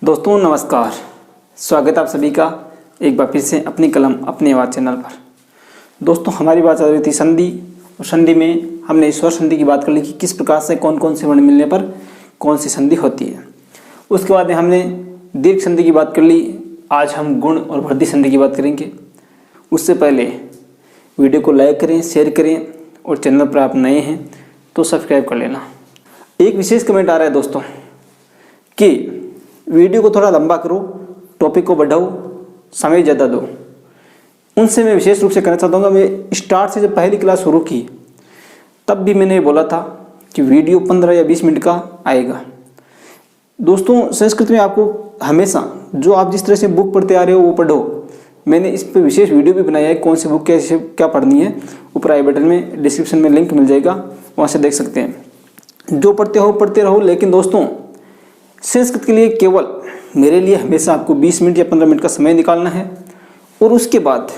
दोस्तों नमस्कार, स्वागत है आप सभी का एक बार फिर से अपनी कलम अपनी आवाज़ चैनल पर। दोस्तों हमारी बात चल रही थी संधि, और संधि में हमने स्वर संधि की बात कर ली कि किस प्रकार से कौन कौन से वर्ण मिलने पर कौन सी संधि होती है। उसके बाद हमने दीर्घ संधि की बात कर ली। आज हम गुण और वृद्धि संधि की बात करेंगे। उससे पहले वीडियो को लाइक करें, शेयर करें, और चैनल पर आप नए हैं तो सब्सक्राइब कर लेना। एक विशेष कमेंट आ रहा है दोस्तों कि वीडियो को थोड़ा लंबा करो, टॉपिक को बढ़ाओ, समय ज़्यादा दो। उनसे मैं विशेष रूप से कहना चाहता हूँ। मैं स्टार्ट से जब पहली क्लास शुरू की तब भी मैंने बोला था कि वीडियो 15 या 20 मिनट का आएगा। दोस्तों संस्कृत में आपको हमेशा जो आप जिस तरह से बुक पढ़ते आ रहे हो वो पढ़ो। मैंने इस पर विशेष वीडियो भी बनाया है, कौन सी बुक कैसे क्या पढ़नी है। ऊपर आई बटन में डिस्क्रिप्शन में लिंक मिल जाएगा, वहाँ से देख सकते हैं। जो पढ़ते हो पढ़ते रहो, लेकिन दोस्तों संस्कृत के लिए केवल मेरे लिए हमेशा आपको 20 मिनट या 15 मिनट का समय निकालना है। और उसके बाद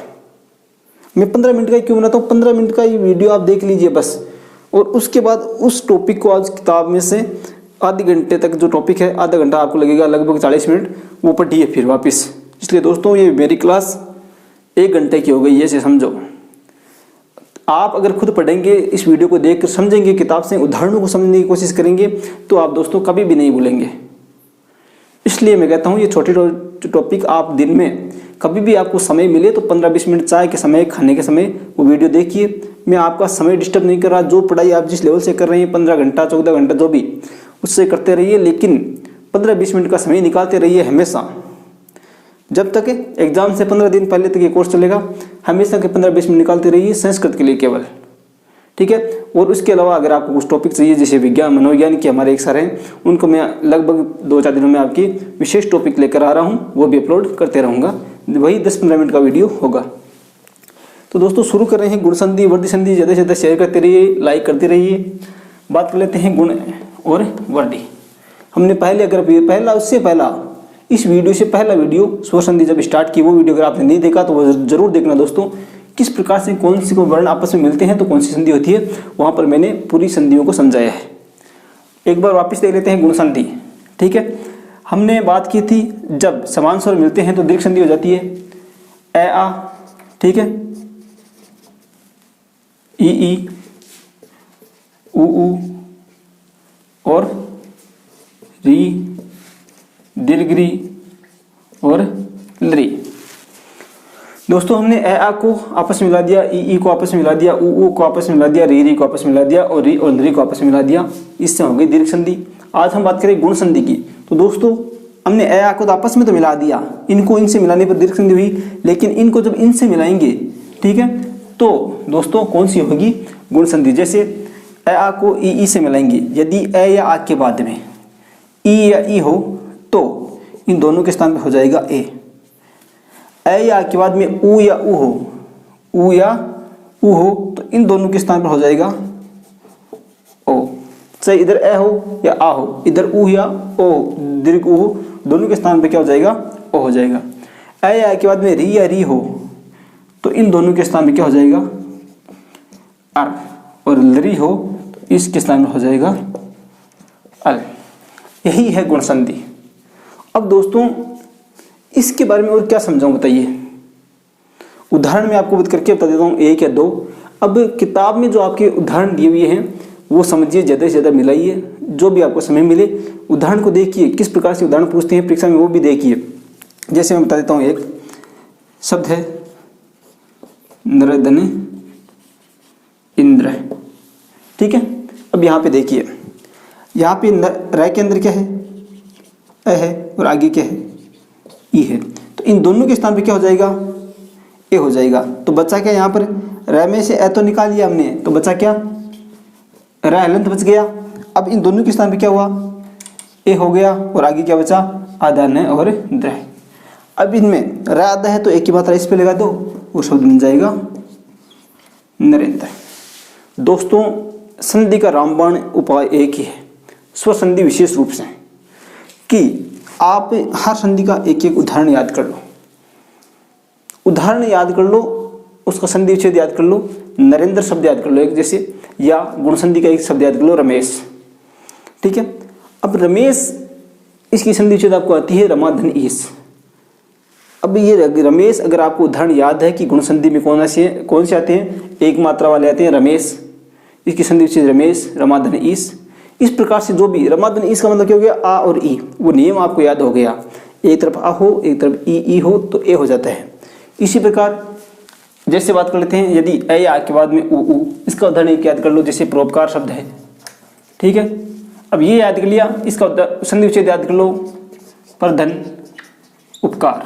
मैं 15 मिनट का क्यों बनाता हूँ, 15 मिनट का ये वीडियो आप देख लीजिए बस। और उसके बाद उस टॉपिक को आज किताब में से आधे घंटे तक जो टॉपिक है, आधा घंटा आपको लगेगा, लगभग 40 मिनट वो पढ़िए फिर वापस। इसलिए दोस्तों ये मेरी क्लास 1 घंटे की हो गई है, ऐसे समझो। आप अगर खुद पढ़ेंगे, इस वीडियो को देखकर समझेंगे, किताब से उदाहरणों को समझने की कोशिश करेंगे, तो आप दोस्तों कभी भी नहीं भूलेंगे। इसलिए मैं कहता हूँ ये छोटे टॉपिक आप दिन में कभी भी आपको समय मिले तो 15-20 मिनट चाय के समय, खाने के समय वो वीडियो देखिए। मैं आपका समय डिस्टर्ब नहीं कर रहा। जो पढ़ाई आप जिस लेवल से कर रहे हैं 15 घंटा 14 घंटा जो भी, उससे करते रहिए, लेकिन 15-20 मिनट का समय निकालते रहिए हमेशा। जब तक एग्जाम से 15 दिन पहले तक ये कोर्स चलेगा, हमेशा के 15-20 मिनट निकालते रहिए संस्कृत के लिए केवल, ठीक है। और उसके अलावा अगर आपको कुछ टॉपिक चाहिए, जैसे विज्ञान मनोविज्ञान के हमारे एक सर हैं, उनको मैं लगभग 2-4 दिनों में आपकी विशेष टॉपिक लेकर आ रहा हूँ, वो भी अपलोड करते रहूँगा। वही 10-15 मिनट का वीडियो होगा। तो दोस्तों शुरू कर रहे हैं गुण संधि वृद्धि संधि। ज़्यादा से ज़्यादा शेयर करते रहिए, लाइक करते रहिए। बात कर लेते हैं गुण और वृद्धि। हमने पहले इस वीडियो से पहला वीडियो स्वर संधि जब स्टार्ट की, वो वीडियो अगर आपने नहीं देखा तो वो जरूर देखना दोस्तों। किस प्रकार से कौन सी को वर्ण आपस में मिलते हैं तो कौन सी संधि होती है, वहाँ पर मैंने पूरी संधियों को समझाया है। एक बार वापस देख लेते हैं गुण संधि, ठीक है। हमने बात की थी जब समान स्वर मिलते हैं तो दीर्घ संधि हो जाती है। ए आ, ठीक है, ई उ और री, दीर्घ री और लरी। दोस्तों हमने ए आ को आपस में मिला दिया, ई को आपस में मिला दिया, उ को आपस में मिला दिया, री को आपस में मिला दिया, और री और लरी को आपस में मिला दिया। इससे हो गई दीर्घ संधि। आज हम बात करें गुण संधि की। तो दोस्तों हमने ए आ को तो आपस में तो मिला दिया, इनको इनसे मिलाने पर दीर्घ संधि हुई, लेकिन इनको जब इनसे मिलाएंगे, ठीक है, तो दोस्तों कौन सी होगी गुण संधि। जैसे ए आ को ई से मिलाएंगे, यदि ए या आ के बाद में ई या ई हो तो इन दोनों के स्थान पर हो जाएगा ए या के बाद में उ या उ हो तो इन दोनों के स्थान पर हो जाएगा ओ। चाहे इधर ए हो या आ हो, इधर उ या ओ, दीर्घ उ हो, दोनों के स्थान पर क्या हो जाएगा, ओ हो जाएगा। ए या के बाद में री या री हो तो इन दोनों के स्थान पर क्या हो जाएगा, अर, और लरी हो तो इसके स्थान पर हो जाएगा अल। यही है गुण संधि। अब दोस्तों इसके बारे में और क्या समझाऊं बताइए। उदाहरण में आपको करके बता देता हूँ, 1 या 2। अब किताब में जो आपके उदाहरण दिए हुए हैं वो समझिए, ज़्यादा से ज़्यादा मिलाइए। जो भी आपको समय मिले उदाहरण को देखिए, किस प्रकार से उदाहरण पूछते हैं परीक्षा में वो भी देखिए। जैसे मैं बता देता हूँ, एक शब्द है नरदन इंद्र, ठीक है। अब यहाँ पे देखिए, यहाँ पे र के अंदर क्या है, अ है, और आगे क्या है, ई है, तो इन दोनों के स्थान पे क्या हो जाएगा, ए हो जाएगा। तो बचा क्या यहाँ पर, र में से ए तो निकाल लिया हमने, तो बचा क्या, र हलंत बच गया। अब इन दोनों के स्थान पे क्या हुआ, ए हो गया, और आगे क्या बचा, आधा न और द्र। अब इनमें र आधा है तो एक की मात्रा इस पे लगा दो, वो शब्द बन जाएगा नरेंद्र। दोस्तों संधि का रामबाण उपाय एक ही है, स्वर संधि विशेष रूप से, कि आप हर संधि का एक एक उदाहरण याद कर लो। उदाहरण याद कर लो, उसका संधि विच्छेद याद कर लो, नरेंद्र शब्द याद कर लो एक जैसे, या गुण संधि का एक शब्द याद कर लो, रमेश, ठीक है। अब रमेश इसकी संधि विच्छेद आपको आती है रमा धन ईस। अब ये रमेश, अगर आपको उदाहरण याद है कि गुण संधि में कौन से आते हैं, एक मात्रा वाले आते हैं रमेश, इसकी संधि विच्छेद रमेश रमा धन ईस। इस प्रकार से जो भी रमा धन ईस का मतलब क्या हो गया, आ और ई, वो नियम आपको याद हो गया, एक तरफ आ हो एक तरफ ई हो तो ए हो जाता है। इसी प्रकार जैसे बात कर लेते हैं, यदि ए या के बाद में उ, इसका उदाहरण एक याद कर लो, जैसे परोपकार शब्द है, ठीक है। अब ये याद कर लिया, इसका संधि विच्छेद याद कर लो, परधन उपकार।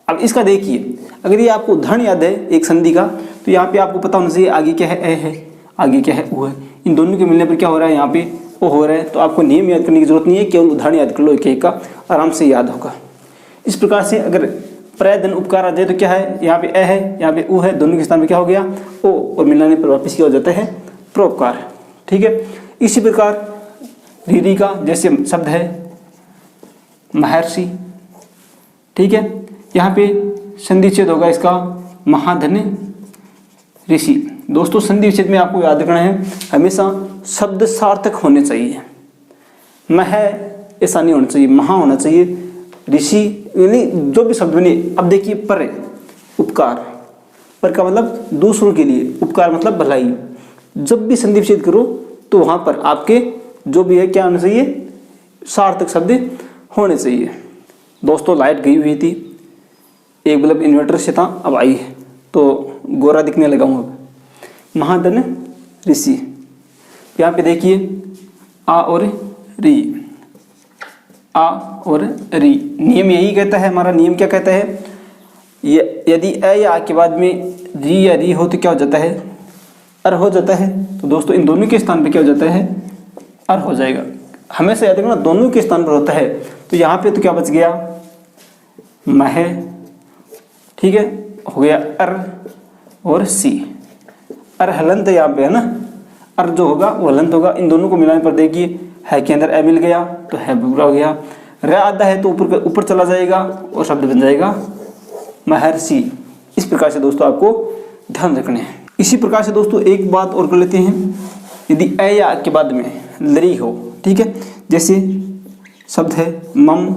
अब इसका देखिए, अगर ये आपको उदाहरण याद है एक संधि का, तो यहाँ पे आपको पता होना चाहिए आगे क्या है, ए है, आगे क्या है, उ है। इन दोनों के मिलने पर क्या हो रहा है, यहाँ पे ओ हो रहा है। तो आपको नियम याद करने की जरूरत नहीं है, केवल उदाहरण याद कर लो, एक एक का आराम से याद होगा। इस प्रकार से अगर प्रयधन उपकार आ जाए तो क्या है, यहाँ पे ए है, यहाँ पे उ है, दोनों के स्थान पे क्या हो गया, ओ, और मिलाने पर वापस क्या हो जाता है, प्रोपकार, ठीक है। इसी प्रकार रीरी का जैसे शब्द है महर्षि, ठीक है, यहाँ पे संधि विच्छेद होगा इसका महाधन ऋषि। दोस्तों संधि विच्छेद में आपको याद रखना है, हमेशा शब्द सार्थक होने चाहिए। मह ऐसा नहीं होना चाहिए, महा होना चाहिए। ऋषि यानी जो भी शब्द बने। अब देखिए पर उपकार, पर का मतलब दूसरों के लिए, उपकार मतलब भलाई। जब भी संधि विच्छेद करो तो वहाँ पर आपके जो भी है क्या होना चाहिए, सार्थक शब्द होने चाहिए। दोस्तों लाइट गई हुई थी, एक बल्ब इन्वर्टर से था, अब आई है तो गोरा दिखने लगा हूँ। अब महाधन ऋषि, यहाँ पे देखिए आ और री, आ और री, नियम यही कहता है, हमारा नियम क्या कहता है, यदि ए या आ के बाद में री या री हो तो क्या हो जाता है, अर हो जाता है। तो दोस्तों इन दोनों के स्थान पे क्या हो जाता है, अर हो जाएगा। हमेशा याद रखना दोनों के स्थान पर होता है। तो यहाँ पे तो क्या बच गया, मह, ठीक है, हो गया अर और सी। अर हलंत यहाँ पे है ना, अर जो होगा वो हलंत होगा। इन दोनों को मिलाने पर देखिए है के अंदर ए मिल गया तो है पूरा हो गया। र आधा है तो ऊपर चला जाएगा और शब्द बन जाएगा महर्षि। इस प्रकार से दोस्तों आपको ध्यान रखने हैं। इसी प्रकार से दोस्तों एक बात और कर लेते हैं, यदि ए या के बाद में लरी हो, ठीक है, जैसे शब्द है मम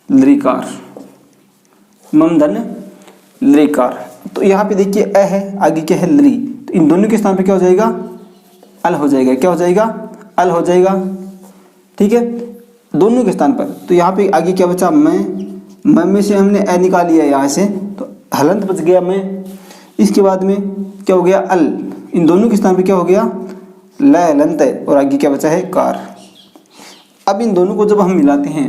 लरिकार, मम धन लरिकार। तो यहाँ पे देखिए ए है, आगे क्या है लरी, तो इन दोनों के स्थान पे क्या हो जाएगा, अल हो जाएगा। क्या हो जाएगा, अल हो जाएगा, ठीक है, दोनों के स्थान पर। तो यहाँ पे आगे क्या बचा, मैं में से हमने ए निकाल लिया यहाँ से, तो हलंत बच गया मैं। इसके बाद में क्या हो गया, अल, इन दोनों के स्थान पे क्या हो गया, ल हलंत है, और आगे क्या बचा है, कार। अब इन दोनों को जब हम मिलाते हैं,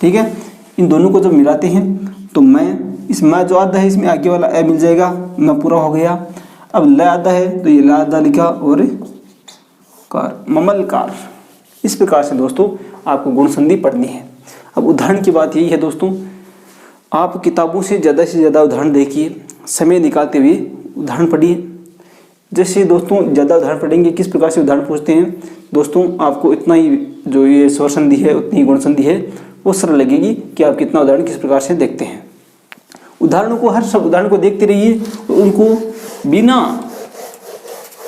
ठीक है, इन दोनों को जब मिलाते हैं तो मैं, इस मैं जो आधा है इसमें आगे वाला ए मिल जाएगा, मैं पूरा हो गया। अब ल आधा है तो ये ल आधा लिखा और कार, ममल कार। इस प्रकार से दोस्तों आपको गुण संधि पढ़नी है। अब उदाहरण की बात यही है दोस्तों, आप किताबों से ज़्यादा उदाहरण देखिए, समय निकालते हुए उदाहरण पढ़िए। जैसे दोस्तों ज़्यादा उदाहरण पढ़ेंगे, किस प्रकार से उदाहरण पूछते हैं दोस्तों, आपको इतना ही जो ये स्वर संधि है उतनी ही गुण संधि है वो सरल लगेगी कि आप कितना उदाहरण किस प्रकार से देखते हैं। उदाहरणों को, हर सब उदाहरण को देखते रहिए, उनको बिना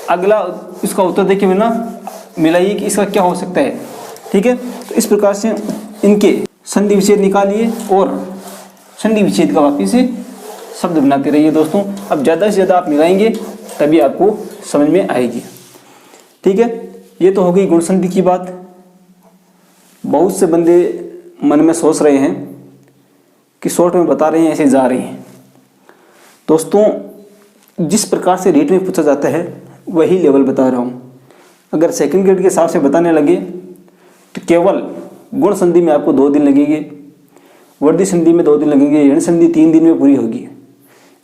अगला इसका उत्तर देखे बिना मिलाइए कि इसका क्या हो सकता है, ठीक है। तो इस प्रकार से इनके संधि विच्छेद निकालिए और संधि विच्छेद का वापिस से शब्द बनाते रहिए दोस्तों। अब ज़्यादा से ज़्यादा आप मिलाएंगे तभी आपको समझ में आएगी, ठीक है। ये तो हो गई गुण संधि की बात। बहुत से बंदे मन में सोच रहे हैं कि शॉर्ट में बता रहे हैं, ऐसे जा रहे हैं। दोस्तों जिस प्रकार से रेट में पूछा जाता है वही लेवल बता रहा हूँ। अगर सेकंड ग्रेड के हिसाब से बताने लगे तो केवल गुण संधि में आपको 2 दिन लगेंगे, वर्दी संधि में 2 दिन लगेंगे, यण संधि 3 दिन में पूरी होगी।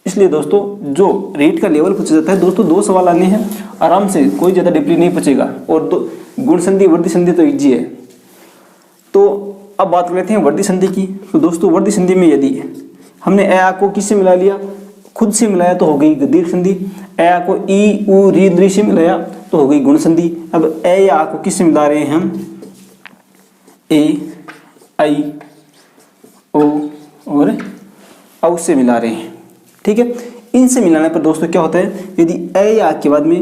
इसलिए दोस्तों जो रेट का लेवल पूछा जाता है दोस्तों 2 सवाल आने हैं आराम से, कोई ज़्यादा डिपली नहीं पूछेगा। और गुण संधि वर्दी संधि तो ईजी है। तो अब बात कर लेते हैं वर्दी संधि की। तो दोस्तों वर्दी संधि में यदि हमने ए आ को किससे मिला लिया, खुद से मिलाया तो हो गई दीर्घ संधि। ए आ को ई उ री द्रि से मिलाया तो हो गई गुण संधि। अब ए या आ को किससे मिला रहे हैं हम, ए आई ओ और औ से मिला रहे हैं, ठीक है। इनसे मिलाने पर दोस्तों क्या होता है, यदि ए या आ के बाद में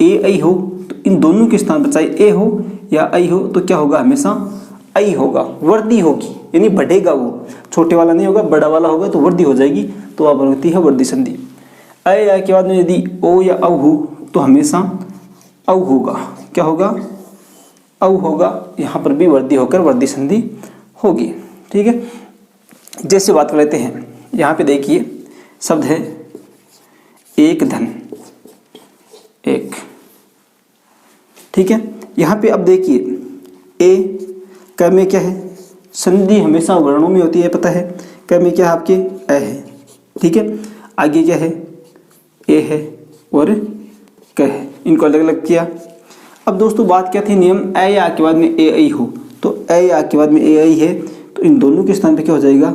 ए आई हो तो इन दोनों के स्थान पर चाहे ए हो या आई हो तो क्या होगा, हमेशा आई होगा, वर्दी होगी, यानी बढ़ेगा, वो छोटे वाला नहीं होगा, बड़ा वाला होगा तो वर्दी हो जाएगी, तो वह बनती है वर्दी संधि। ऐ या के बाद में यदि ओ या औ हो तो हमेशा औ होगा, क्या होगा, औ होगा, यहाँ पर भी वर्दी होकर वर्दी संधि होगी। ठीक है, जैसे बात कर लेते हैं, यहाँ पे देखिए शब्द है एक धन, एक, ठीक है। यहाँ पे अब देखिए ए क में क्या है, संधि हमेशा वर्णों में होती है, पता है। क में क्या है आपके, ए है, ठीक है। आगे क्या है, ए है और क है, इनको अलग अलग किया। अब दोस्तों बात क्या थी, नियम ए या के बाद में ए आई हो, तो ए या के बाद में ए आई है तो इन दोनों के स्थान पे क्या हो जाएगा,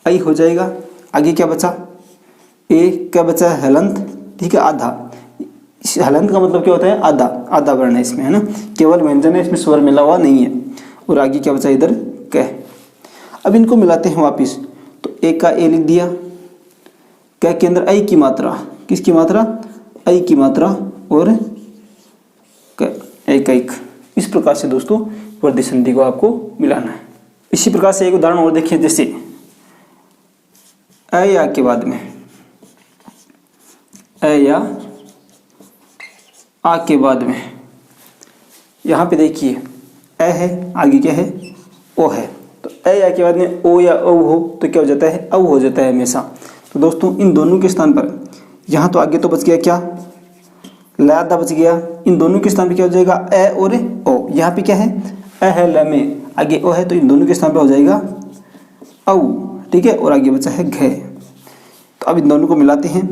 आई हो जाएगा। आगे क्या बचा, ए क्या बचा है, हलंत, ठीक है, आधा। हलंत का मतलब क्या होता है, आधा, आधा वर्ण है इसमें, है ना, केवल व्यंजन है, इसमें स्वर मिला हुआ नहीं है। और आगे क्या बचा इधर, क। अब इनको मिलाते हैं वापिस, तो ए का ए लिख दिया, क के अंदर आई की मात्रा, किसकी मात्रा, आई की मात्रा, और एक एक। इस प्रकार से दोस्तों वर्दी संधि को आपको मिलाना है। इसी प्रकार से एक उदाहरण और देखिए, जैसे ए या के बाद में, ए या आ के बाद में, यहाँ पे देखिए ए है, आगे क्या है, ओ है, तो ए या के बाद में ओ या औ हो तो क्या हो जाता है, औ हो जाता है हमेशा। तो दोस्तों इन दोनों के स्थान पर, यहाँ तो आगे तो बच गया क्या, लादा बच गया, इन दोनों के स्थान पर क्या हो जाएगा, ए और ओ। यहाँ पे क्या है, ए है ल में, आगे ओ है, तो इन दोनों के स्थान पर हो जाएगा औ, ठीक है, और आगे बचा है घ। तो अब इन दोनों को मिलाते हैं,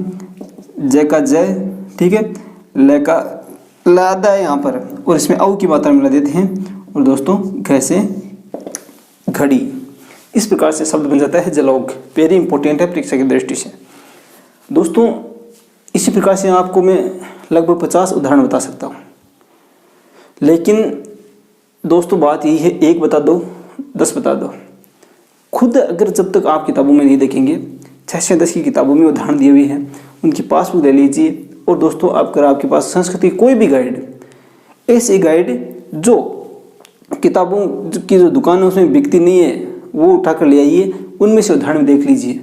जय का जय, ठीक है, ल का लादा है यहाँ पर, और इसमें औ की मात्रा मिला देते हैं, और दोस्तों घ से घड़ी। इस प्रकार से शब्द बन जाता है जलौघ। वेरी इंपॉर्टेंट है परीक्षा की दृष्टि से। दोस्तों इसी प्रकार से आपको मैं लगभग 50 उदाहरण बता सकता हूँ, लेकिन दोस्तों बात यही है, एक बता दो 10 बता दो। खुद अगर जब तक आप किताबों में नहीं देखेंगे, 6 से 10 की किताबों में उदाहरण दिए हुए हैं, उनकी पासबुक ले लीजिए। और दोस्तों अगर आपके पास संस्कृत की कोई भी गाइड, ऐसी गाइड जो किताबों की जो दुकान है उसमें बिकती नहीं है, वो उठाकर ले आइए, उनमें से उदाहरण देख लीजिए।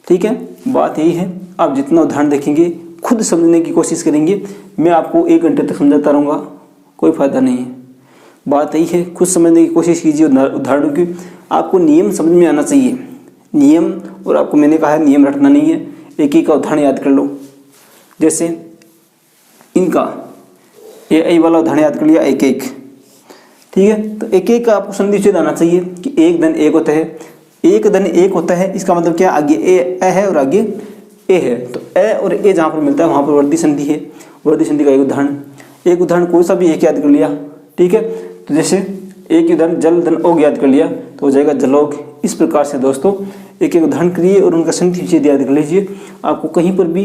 ठीक है, बात यही है, आप जितना उदाहरण देखेंगे, खुद समझने की कोशिश करेंगे। मैं आपको 1 घंटे तक समझाता रहूँगा, कोई फ़ायदा नहीं है। बात यही है, खुद समझने की कोशिश कीजिए उदाहरणों की। आपको नियम समझ में आना चाहिए, नियम। और आपको मैंने कहा है नियम रटना नहीं है, एक एक का उदाहरण याद कर लो। जैसे इनका ए आई वाला उदाहरण याद कर लिया, एक एक, ठीक है। तो एक एक का आपको संधि विच्छेद आना चाहिए कि एक धन एक होता है, एक धन एक होता है, इसका मतलब क्या, आगे ए है और आगे ए है, तो ए और ए जहाँ पर मिलता है वहाँ पर वर्दी संधि है। वर्दी संधि का एक उदाहरण कोई सा भी एक याद कर लिया, ठीक है। तो जैसे एक उदाहरण जल धन ओग याद कर लिया तो हो जाएगा जलोग। इस प्रकार से दोस्तों एक एक उदाहरण करिए और उनका संधि विच्छेद याद कर लीजिए। आपको कहीं पर भी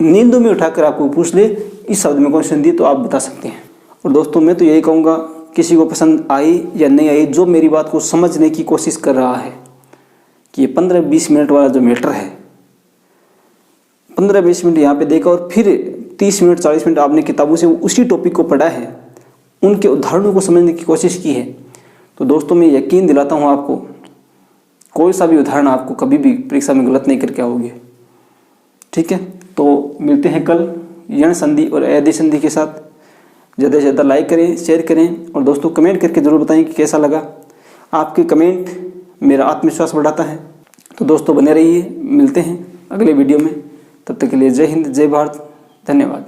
नींदों में उठाकर आपको पूछ ले इस शब्द में कौन सी संधि है, तो आप बता सकते हैं। और दोस्तों मैं तो यही कहूँगा, किसी को पसंद आई या नहीं आई, जो मेरी बात को समझने की कोशिश कर रहा है कि ये 15-20 मिनट वाला जो मैटर है, 15-20 मिनट यहाँ पे देखा और फिर 30 मिनट 40 मिनट आपने किताबों से उसी टॉपिक को पढ़ा है, उनके उदाहरणों को समझने की कोशिश की है, तो दोस्तों मैं यकीन दिलाता हूँ आपको कोई सा भी उदाहरण आपको कभी भी परीक्षा में गलत नहीं करके आओगे। ठीक है, तो मिलते हैं कल यण संधि और अयधि संधि के साथ। ज़्यादा से ज़्यादा लाइक करें, शेयर करें और दोस्तों कमेंट करके ज़रूर बताएं कि कैसा लगा। आपके कमेंट मेरा आत्मविश्वास बढ़ाता है। तो दोस्तों बने रहिए, मिलते हैं अगले वीडियो में। तब तक के लिए जय हिंद, जय भारत, धन्यवाद।